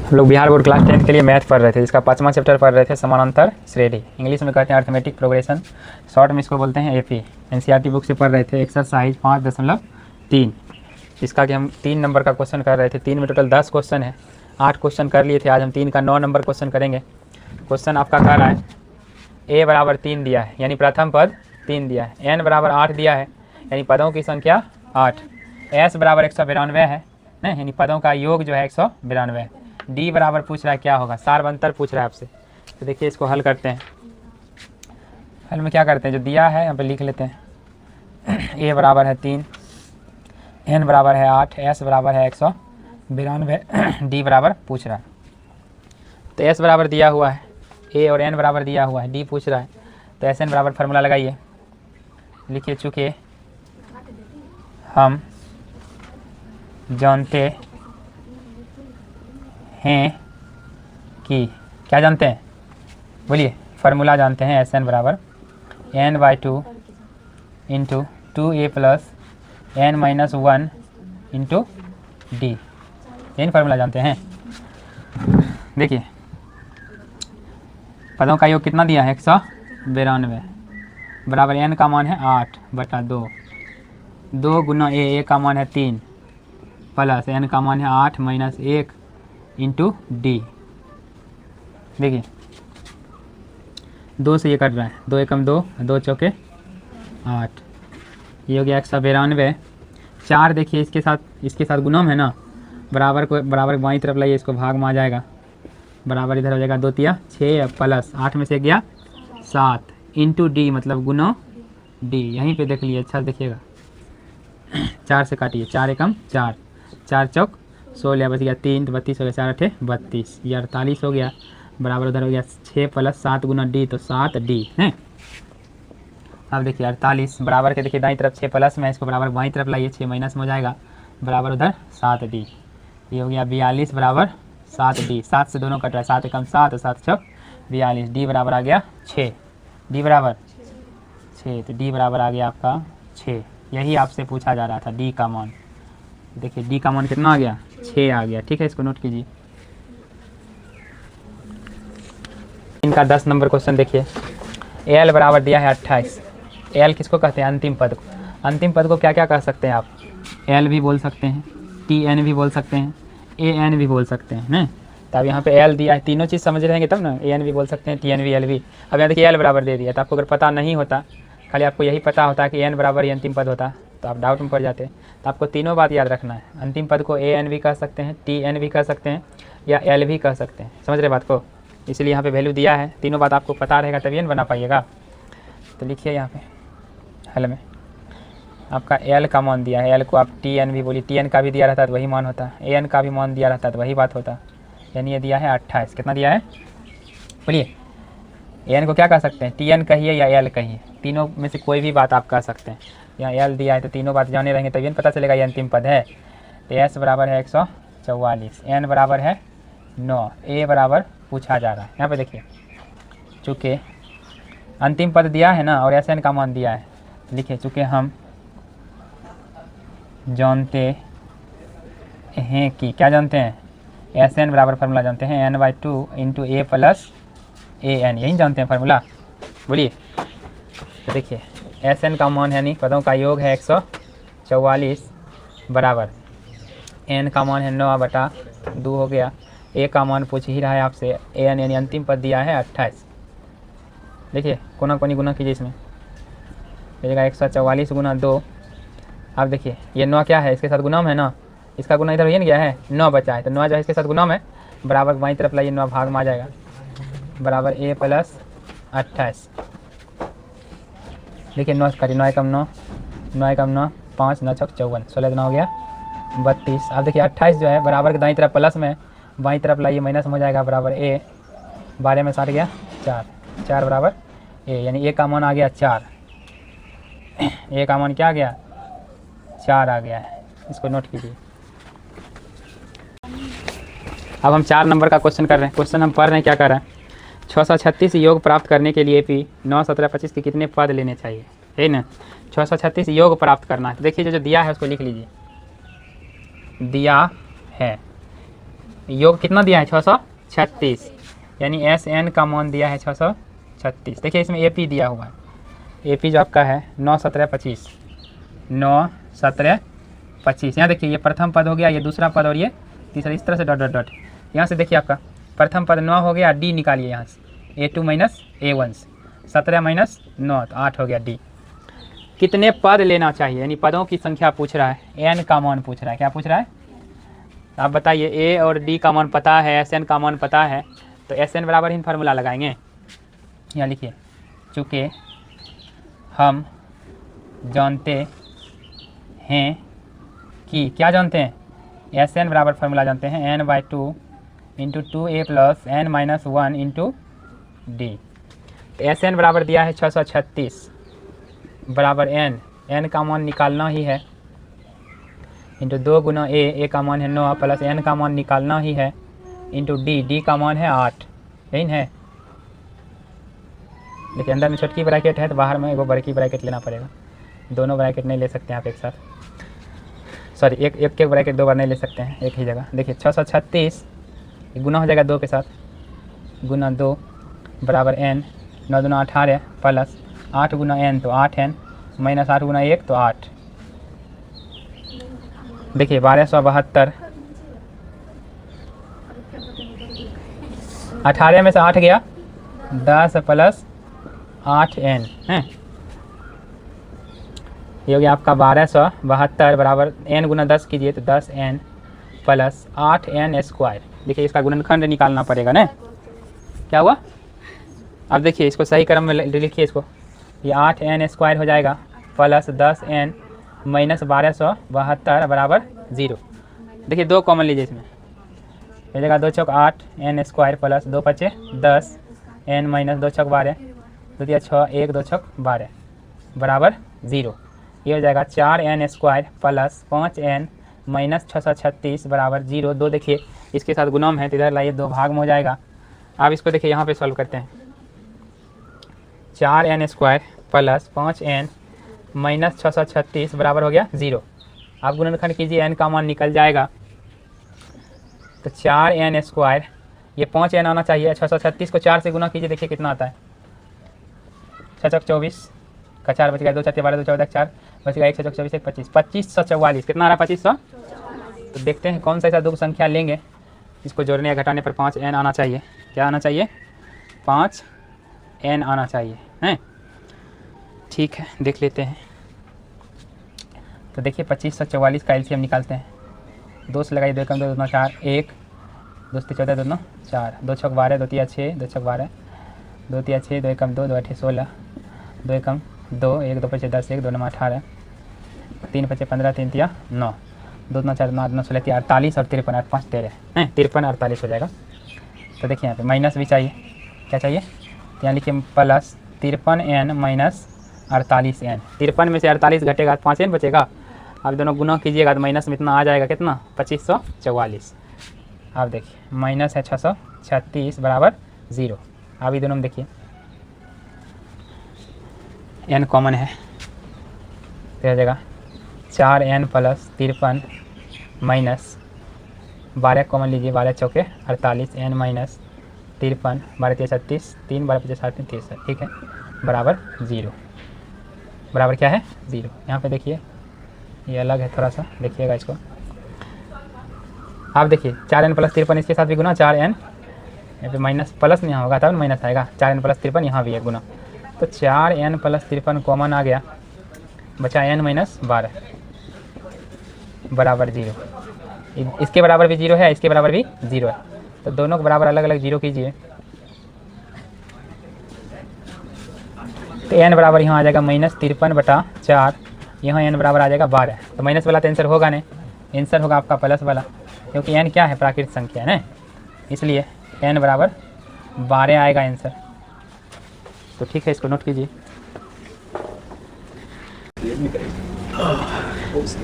हम लोग Bihar board class 10 के लिए मैथ पढ़ रहे थे, जिसका 5वां चैप्टर पढ़ रहे थे, समानांतर श्रेणी। इंग्लिश में कहते हैं अर्थमेटिक प्रोग्रेशन, शॉर्ट में इसको बोलते हैं एपी। एनसीईआरटी बुक से पढ़ रहे थे एक्सरसाइज 5.3, जिसका कि हम 3 नंबर का क्वेश्चन कर रहे थे। 3 में टोटल 10 क्वेश्चन है, 8 क्वेश्चन कर लिए थे। आज हम 3 का 9 नंबर क्वेश्चन करेंगे। क्वेश्चन आपका कह रहा है ए बराबर 3 दिया है, यानी प्रथम पद 3 दिया है। एन बराबर 8 दिया है, यानी पदों की संख्या 8। एस बराबर 192 है ना, यानी पदों का योग जो है 192। डी बराबर पूछ रहा है क्या होगा, सारवंतर पूछ रहा है आपसे। तो देखिए इसको हल करते हैं। हल में क्या करते हैं, जो दिया है यहाँ पे लिख लेते हैं। ए बराबर है 3, एन बराबर है 8, एस बराबर है 192, डी बराबर पूछ रहा है। तो एस बराबर दिया हुआ है, ए और एन बराबर दिया हुआ है, डी पूछ रहा है। तो एस एन बराबर फार्मूला लगाइए, लिखिए चूँकि हम जानते हैं कि, क्या जानते हैं बोलिए, फार्मूला जानते हैं। एस एन बराबर n/2 into 2a plus n-1 into D, यही फार्मूला जानते हैं। देखिए पदों का योग कितना दिया है 192, बराबर n का मान है 8/2, 2 गुना ए का मान है 3 प्लस n का मान है 8 माइनस 1 इंटू डी। देखिए 2 से ये कट रहा है, 2 एकम 2, 2 चौके 8, ये हो गया 192। 4 देखिए इसके साथ गुणम है ना, बराबर बाईं तरफ लाइए, इसको भाग में आ जाएगा, बराबर इधर हो जाएगा 2 तिया 6 प्लस 8 में से गया 7 इंटू डी, मतलब गुना डी। यहीं पे देख लीजिए, अच्छा देखिएगा। 4 से काटिए, 4 एकम 4, 4 चौक 16, बच गया 3, तो 32 हो गया, 4 8 32, ये 48 हो गया, बराबर उधर हो गया 6 प्लस 7 गुना डी, तो 7 डी है। अब देखिए 48 बराबर के, देखिए दाईं तरफ 6 प्लस में, इसको बराबर बाईं तरफ लाइए, 6 माइनस में हो जाएगा, बराबर उधर 7 डी। ये हो गया 42 बराबर 7 डी। 7 से दोनों कट रहा है, 7 एकम 7, 7 चौक 42, डी बराबर आ गया 6। डी बराबर 6, तो डी बराबर आ गया आपका 6। यही आपसे पूछा जा रहा था, डी का मान। देखिए डी का मान कितना आ गया, 6 आ गया। ठीक है, इसको नोट कीजिए। इनका 10 नंबर क्वेश्चन देखिए। एल बराबर दिया है 28। एल किसको कहते हैं, अंतिम पद को। अंतिम पद को क्या क्या कह सकते हैं आप, एल भी बोल सकते हैं, टी एन भी बोल सकते हैं, ए एन भी बोल सकते हैं ना। तो अब यहाँ पे एल दिया है, तीनों चीज़ समझ रहेंगे तब ना। ए एन भी बोल सकते हैं, टी एन भी, एल भी। अब यहाँ देखिए एल बराबर दे दिया, तो आपको अगर पता नहीं होता, खाली आपको यही पता होता कि एन बराबर ही अंतिम पद होता, तो आप डाउट में पड़ जाते। तो आपको तीनों बात याद रखना है। अंतिम पद को ए एन भी कह सकते हैं, टी एन भी कह सकते हैं, या एल भी कह सकते हैं। समझ रहे बात को, इसलिए यहाँ पे वैल्यू दिया है। तीनों बात आपको पता रहेगा तभी न बना पाइएगा। तो लिखिए यहाँ पे हल में आपका एल का मान दिया है, एल को आप टी एन भी बोलिए, टी एन का भी दिया रहता है तो वही मान होता, ए एन का भी मान दिया रहता है तो वही बात होता। यानी ये दिया है 28। कितना दिया है बोलिए। ए एन को क्या कह सकते हैं, टी एन कहिए या एल कहिए, तीनों में से कोई भी बात आप कह सकते हैं। यहाँ एल दिया है तो तीनों बात जाने रहेंगे तभी पता चलेगा ये अंतिम पद है। तो एस बराबर है 144, एन बराबर है 9, ए बराबर पूछा जा रहा है। यहाँ पे देखिए चूँकि अंतिम पद दिया है ना और एस एन का मान दिया है, लिखिए चूँकि हम जानते हैं कि, क्या जानते हैं, एस एन बराबर फार्मूला जानते हैं, n/2 into a plus a N, यही जानते हैं फार्मूला बोलिए। तो देखिए एस एन का मान है, यानी पदों का योग है 144, बराबर एन का मान है 9/2 हो गया, ए का मान पूछ ही रहा है आपसे, ए एन यानी अंतिम पद दिया है 28। देखिए कोना कोनी गुना कीजिए, इसमें मिलेगा 144 गुना 2। अब देखिए ये 9 क्या है, इसके साथ गुनाम है ना, इसका गुना इधर ये नहीं गया है, 9 बचा है, तो 9 जो है इसके साथ गुनाम है, बराबर बाईं तरफ लाइए, 9 भाग में आ जाएगा, बराबर ए प्लस 28। देखिए 9 करिए, 9 एकम 9, 9 एकम 9, 5 9 छक 54, 16 गुना हो गया 32। अब देखिए 28 जो है बराबर के दाईं तरफ प्लस में, बाईं तरफ लाइए माइनस में हो जाएगा, बराबर ए, 12 में 60 गया 4, 4 बराबर ए, यानी ए का मान आ गया 4। ए का मान क्या आ गया, 4 आ गया है। इसको नोट कीजिए। अब हम 4 नंबर का क्वेश्चन कर रहे हैं। क्वेश्चन हम पढ़ रहे हैं, क्या कर रहे हैं, 636 योग प्राप्त करने के लिए पी 9 17 25 के कितने पद लेने चाहिए, है ना। 636 योग प्राप्त करना है। तो देखिए जो दिया है उसको लिख लीजिए, दिया है योग कितना दिया है 636, यानी एस एन का मान दिया है 636। देखिए इसमें ए पी दिया हुआ है, ए पी जो आपका है 9 17 25, 9 17 25। यहाँ देखिए ये प्रथम पद हो गया, ये दूसरा पद और ये तीसरा, इस तरह से डॉट डॉट डॉट। यहाँ से देखिए आपका प्रथम पद 9 हो गया, डी निकालिए यहाँ से A2 माइनस A1 से, 17 माइनस 9 तो 8 हो गया डी। कितने पद लेना चाहिए, यानी पदों की संख्या पूछ रहा है, एन का मान पूछ रहा है। क्या पूछ रहा है आप बताइए। ए और डी का मान पता है, एस एन का मान पता है, तो एस एन बराबर ही फार्मूला लगाएंगे। यहाँ लिखिए, चूँकि हम जानते हैं कि, क्या जानते हैं, एस एन बराबर फार्मूला जानते हैं n/2 into 2a plus n minus 1 into d. S N बराबर दिया है 636 बराबर n का मान निकालना ही है, इंटू 2 गुना a का मान है 9 प्लस n का मान निकालना ही है, इंटू डी का मान है 8। यही है। देखिए अंदर में छोटकी ब्रैकेट है तो बाहर में एगो बड़की ब्रैकेट लेना पड़ेगा, दोनों ब्रैकेट नहीं ले सकते आप एक साथ, सॉरी एक के ब्रैकेट दो बार नहीं ले सकते हैं एक ही जगह। देखिए 636 गुना हो जाएगा 2 के साथ, गुना 2 बराबर n, 9 दूना 18 प्लस 8 गुना n तो 8n माइनस 8 गुना 1 तो 8। देखिए 1272, 18 में से 8 गया, 10 प्लस 8n है, ये हो गया आपका 1272 बराबर n गुना 10 कीजिए तो 10n प्लस 8n स्क्वायर। देखिए इसका गुणनखंड निकालना पड़ेगा ना, क्या हुआ। अब देखिए इसको सही क्रम में लिखिए, इसको ये 8n स्क्वायर हो जाएगा प्लस 10n माइनस 1272 बराबर 0। देखिए 2 कॉमन लीजिए इसमें, हो जाएगा 2 चौक 8 n स्क्वायर प्लस 2 पचे 10 n माइनस 2 चौक 12, 2 दिया 6 1 2 चौक 12 बराबर 0। ये हो जाएगा 4n square plus 5n minus 636 बराबर 0। 2 देखिए इसके साथ गुणम है तो इधर लाइए 2 भाग में हो जाएगा। अब इसको देखिए यहाँ पे सॉल्व करते हैं, 4n square plus 5n minus 636 बराबर हो गया 0। आप गुणनखंड कीजिए, n का मान निकल जाएगा तो 4n स्क्वायर, ये 5n आना चाहिए, 636 को 4 से गुना कीजिए, देखिए कितना आता है, 6 चौक 24 का 4 बच गया, 2 4 12 2 14 4 बच गया, 1 चौक 24 1 25, 2544 कितना आ रहा है 2500। तो देखते हैं कौन सा ऐसा दो संख्या लेंगे इसको जोड़ने या घटाने पर 5n आना चाहिए। क्या आना चाहिए, 5n आना चाहिए हैं। ठीक है देख लेते हैं। तो देखिए 2544 का एलसीएम निकालते हैं, 2 से लगाइए, 2 कम 2 2 4 1 2 से 14 2 4, 2 छक 12 2 तिया 6 2 छक 12 2 तिया 6 2 कम 2 2 8 16 2 कम 2 1 2 5 10 1 2 9 18 3 5 15 3 तिया 9 2 9 4 9 9 16 तिया 48 और 53 8 5 13 हैं, 53 48 हो जाएगा। तो देखिए यहाँ पे माइनस भी चाहिए, क्या चाहिए, तो यहाँ लिखिए प्लस 53n माइनस 48n, 53 में से 48 घटेगा तो 5n बचेगा। आप दोनों गुना कीजिएगा तो माइनस में इतना आ जाएगा, कितना 2544। आप देखिए माइनस है 636 बराबर 0। आप ये दोनों में देखिए n कॉमन है तो हो जाएगा 4n प्लस 53 माइनस 12 कॉमन लीजिए, 12 चौके 48 n माइनस 53 12 3 36 3 12 5 7 30, ठीक है बराबर 0। बराबर क्या है 0। यहाँ पे देखिए ये अलग है थोड़ा सा, देखिएगा इसको। आप देखिए 4n प्लस 53 इसके साथ भी गुना, 4n यहाँ पे माइनस प्लस यहाँ होगा तब माइनस आएगा, 4n प्लस 53 यहाँ भी है गुना, तो 4n प्लस 53 कॉमन आ गया, बचा n माइनस 12 बराबर 0। इसके बराबर भी 0 है, इसके बराबर भी 0 है, तो दोनों के बराबर अलग अलग 0 कीजिए। तो n बराबर यहाँ आ जाएगा माइनस 53/4, यहाँ n बराबर आ जाएगा 12। तो माइनस वाला तो आंसर होगा नहीं, आंसर होगा आपका प्लस वाला, क्योंकि n क्या है प्राकृतिक संख्या है ना, इसलिए n बराबर 12 आएगा आंसर। तो ठीक है इसको नोट कीजिए।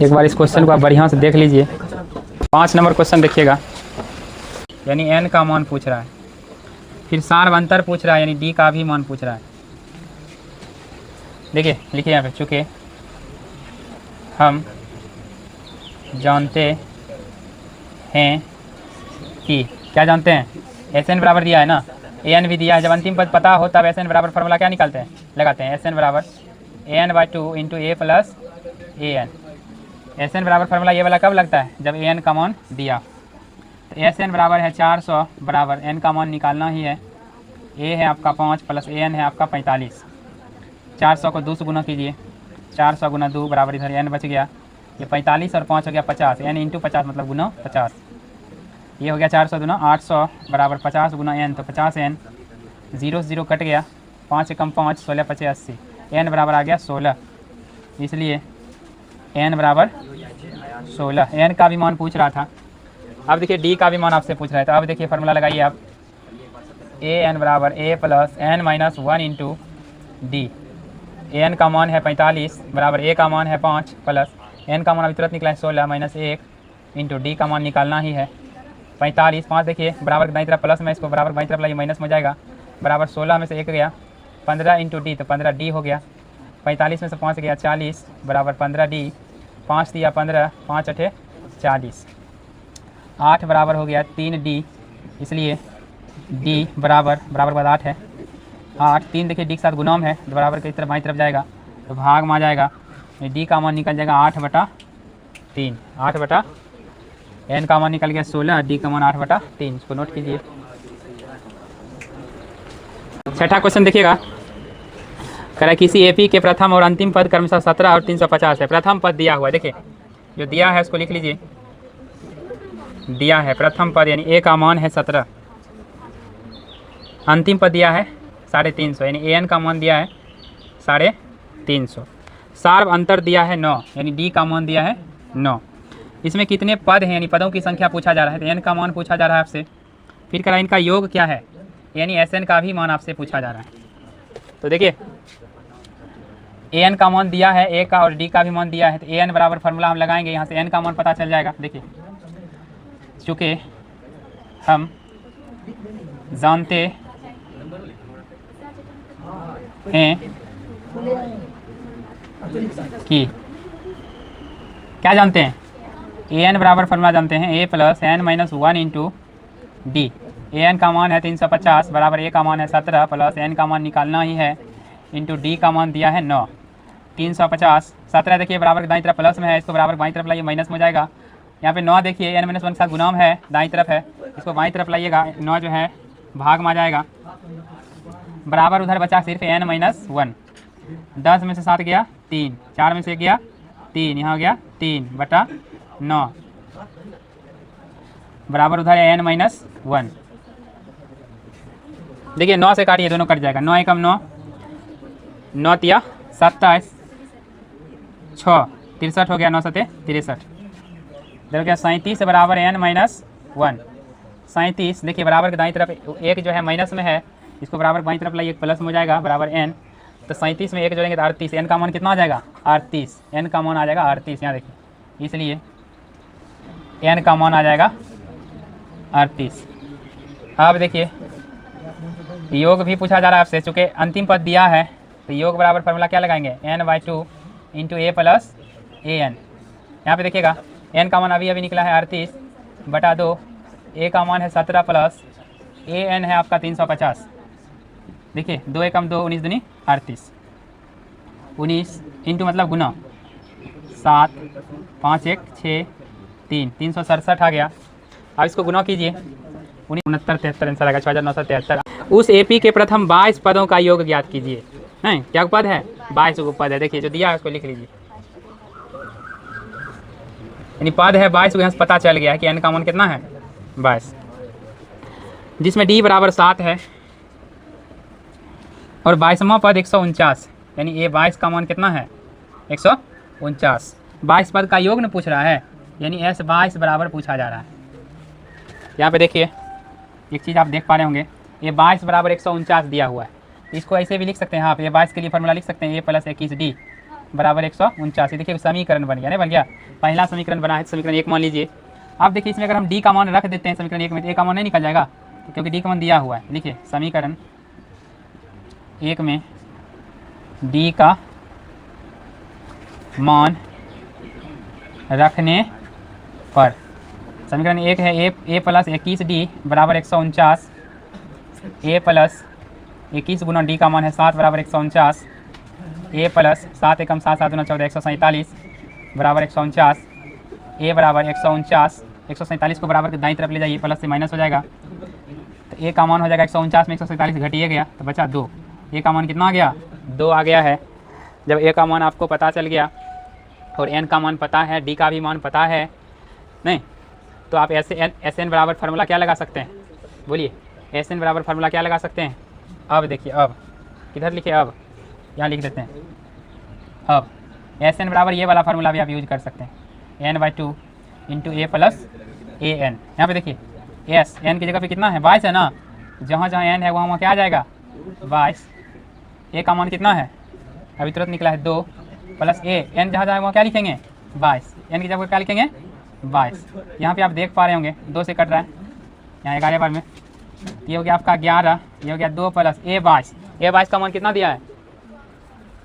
एक बार इस क्वेश्चन को आप बढ़िया से देख लीजिए। 5 नंबर क्वेश्चन देखिएगा, यानी n का मान पूछ रहा है, फिर सार्वंतर पूछ रहा है, यानी d का भी मान पूछ रहा है। देखिए लिखिए यहाँ पे, चूँकि हम जानते हैं की। क्या जानते हैं, एस एन बराबर दिया है ना, ए एन भी दिया है। जब अंतिम पद पता हो तब एस एन बराबर फार्मूला क्या निकालते हैं, लगाते हैं एस एन बराबर a n by 2 into a plus a n. S N बराबर फार्मूला ये वाला कब लगता है, जब ए एन का मान दिया। तो एस एन बराबर है 400 बराबर एन का मान निकालना ही है, ए है आपका 5 प्लस ए एन है आपका 45। 400 को 2 से गुना कीजिए, 400 गुना 2 बराबर इधर एन बच गया, ये 45 और 5 हो गया 50, एन इंटू 50 मतलब गुना 50। ये हो गया 400 गुना 800 बराबर 50 गुना एन, तो 50 एन, 0 से 0 कट गया, 5 से कम 5, 16 5 80, एन बराबर आ गया 16, इसलिए एन बराबर 16। एन का भी मान पूछ रहा था। अब देखिए डी का भी मान आपसे पूछ रहा है, तो अब देखिए फार्मूला लगाइए आप, ए एन बराबर a plus n minus 1 into d. A n का मान है 45 बराबर ए का मान है 5 प्लस एन का मान अभी तुरंत निकला है 16 माइनस 1 इंटू डी का मान निकालना ही है 45। 5 देखिए बराबर दाईं तरफ प्लस में, इसको बराबर बाईं तरफ लाइए माइनस में जाएगा, बराबर 16 में से 1 गया 15 इंटू डी, तो 15 डी हो गया। 45 में से 5 गया 40 बराबर 15 डी, 5 दिया 15, 5 अठे 40, 8 बराबर हो गया 3 डी, इसलिए डी बराबर बराबर बाद 8 है, 8 3 देखिए डी के साथ गुणाम है, तो बराबर की तरफ बाईं तरफ जाएगा तो भाग में आ जाएगा, डी का मान निकल जाएगा 8/3, 8 एन का मान निकल गया 16, डी का मान 8/3, इसको नोट कीजिए। छठा क्वेश्चन देखिएगा, कह रहा है किसी एपी के प्रथम और अंतिम पद क्रमशः 17 और 350 है। प्रथम पद दिया हुआ है, देखिए जो दिया है उसको लिख लीजिए, दिया है प्रथम पद यानी ए का मान है 17, अंतिम पद दिया है 350 यानी ए एन का मान दिया है 350, सार्व अंतर दिया है 9 यानी डी का मान दिया है 9। इसमें कितने पद हैं यानी पदों की संख्या पूछा जा रहा है, तो एन का मान पूछा जा रहा है आपसे, फिर कह रहा है इनका योग क्या है यानी एस एन का भी मान आपसे पूछा जा रहा है। तो देखिए ए एन का मान दिया है, ए का और डी का भी मान दिया है, तो ए एन बराबर फार्मूला हम लगाएंगे, यहाँ से एन का मान पता चल जाएगा। देखिए चूँकि हम जानते हैं कि क्या जानते हैं, ए एन बराबर फार्मूला जानते हैं a plus n minus 1 into d. A n का मान है 350 बराबर ए का मान है 17 प्लस एन का मान निकालना ही है इंटू डी का मान दिया है 9। 350 17 देखिए बराबर दाईं तरफ प्लस में है, इसको बराबर बाईं तरफ लाइए माइनस में हो जाएगा। यहाँ पे 9 देखिए एन माइनस 1 के साथ गुणाम है, दाईं तरफ है, इसको बाईं तरफ लाइएगा, 9 जो है भाग में आ जाएगा, बराबर उधर बचा सिर्फ एन माइनस 1। 10 में से 7 गया 3, 4 में से 1 गया 3, यहाँ हो गया 3/9 बराबर उधर है एन माइनस 1। देखिए 9 से काटिए दोनों कट जाएगा, 9 एकम 9, 9 तिया 27, 6 63 हो गया, 9 सते 63, इधर हो गया 37 बराबर एन माइनस 1। 37 देखिए बराबर के दाईं तरफ एक जो है माइनस में है, इसको बराबर बाईं तरफ लाइए प्लस में हो जाएगा बराबर एन, तो 37 में 1 जोड़ेंगे तो 38, एन का मान कितना आ जाएगा 38, एन का मान आ जाएगा 38, यहाँ देखिए, इसलिए एन का मान आ जाएगा 38। अब देखिए योग भी पूछा जा रहा है आपसे, चूँकि अंतिम पद दिया है तो योग बराबर फार्मूला क्या लगाएंगे n/2 into a plus a N. यहाँ पे देखिएगा एन का मान अभी निकला है 38/2, ए का मान है 17 प्लस ए एन है आपका 350। देखिए 2 एकम 2, 19 दूनी 38, 19 इंटू मतलब गुना 7, 5 1 6 3, 367 आ गया। अब इसको गुना कीजिए, 69 73 आंसर आएगा 6973। उस एपी के प्रथम 22 पदों का योग ज्ञात कीजिए। हैं क्या पद है, 22 पद है, देखिए जो दिया है उसको लिख लीजिए, यानी पद है 22, यहाँ से पता चल गया है कि एन का मान कितना है 22, जिसमें डी बराबर 7 है और 22वां पद 149, यानी ये 22 का मान कितना है 149। 22 पद का योग न पूछ रहा है, यानी एस 22 बराबर पूछा जा रहा है। यहाँ पे देखिए एक चीज़ आप देख पा रहे होंगे, ये 22 बराबर 149 दिया हुआ है, इसको ऐसे भी लिख सकते हैं आप, ये 22 के लिए फार्मूला लिख सकते हैं, ए प्लस 21 डी बराबर 149। देखिए समीकरण बन गया, नहीं बन गया, पहला समीकरण बना है, समीकरण 1 मान लीजिए। अब देखिए इसमें अगर हम डी का मान रख देते हैं समीकरण 1 में, तो ए का मान नहीं निकल जाएगा, क्योंकि डी का मान दिया हुआ है। लिखिए समीकरण 1 में डी का मान रखने पर समीकरण 1 है ए प्लस 21D बराबर 149, ए प्लस 21 गुना डी का मान है 7 बराबर 149, ए प्लस 7 एकम 7 7 गुना 14 147 बराबर 149, ए बराबर 149, 147 को बराबर के दाईं तरफ ले जाइए, प्लस से माइनस हो जाएगा, तो ए का मान हो जाएगा 149 में 147 घटिए गया तो बचा 2, ए का मान कितना आ गया 2 आ गया है। जब ए का मान आपको पता चल गया और एन का मान पता है, डी का भी मान पता है नहीं, तो आप एस एन बराबर फार्मूला क्या लगा सकते हैं, बोलिए एस एन बराबर फार्मूला क्या लगा सकते हैं। अब देखिए, अब किधर लिखे, अब यहाँ लिख देते हैं। अब एस एन बराबर ये वाला फार्मूला भी आप यूज कर सकते हैं, n/2 into a plus a N. यहाँ पे देखिए एस एन की जगह पे कितना है 22 है ना, जहाँ जहाँ एन है वहाँ क्या आ जाएगा 22, ए का मान कितना है अभी तुरंत निकला है 2 प्लस ए एन जहाँ जहाँ वहाँ क्या लिखेंगे 22, एन की जगह क्या लिखेंगे 22। यहाँ पे आप देख पा रहे होंगे 2 से कट रहा है, यहाँ 11 बार में, ये हो गया आपका 11, ये हो गया 2 प्लस ए 22, ए 22 का मान कितना दिया है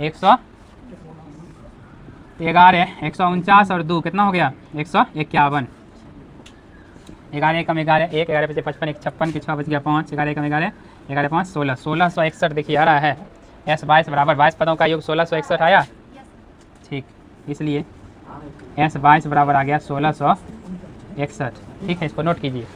111, 149 और 2 कितना हो गया 151, 11 एकम 11, 1 11 पे 55, 1 56 के 6 बच गया 5, 11 एकम 11, 11 5 16, 1661 देखिए आ रहा है। एस 22 बराबर 22 पदों का योग 1661 आया, ठीक, इसलिए एस 22 बराबर आ गया 1661। ठीक है, इसको नोट कीजिए।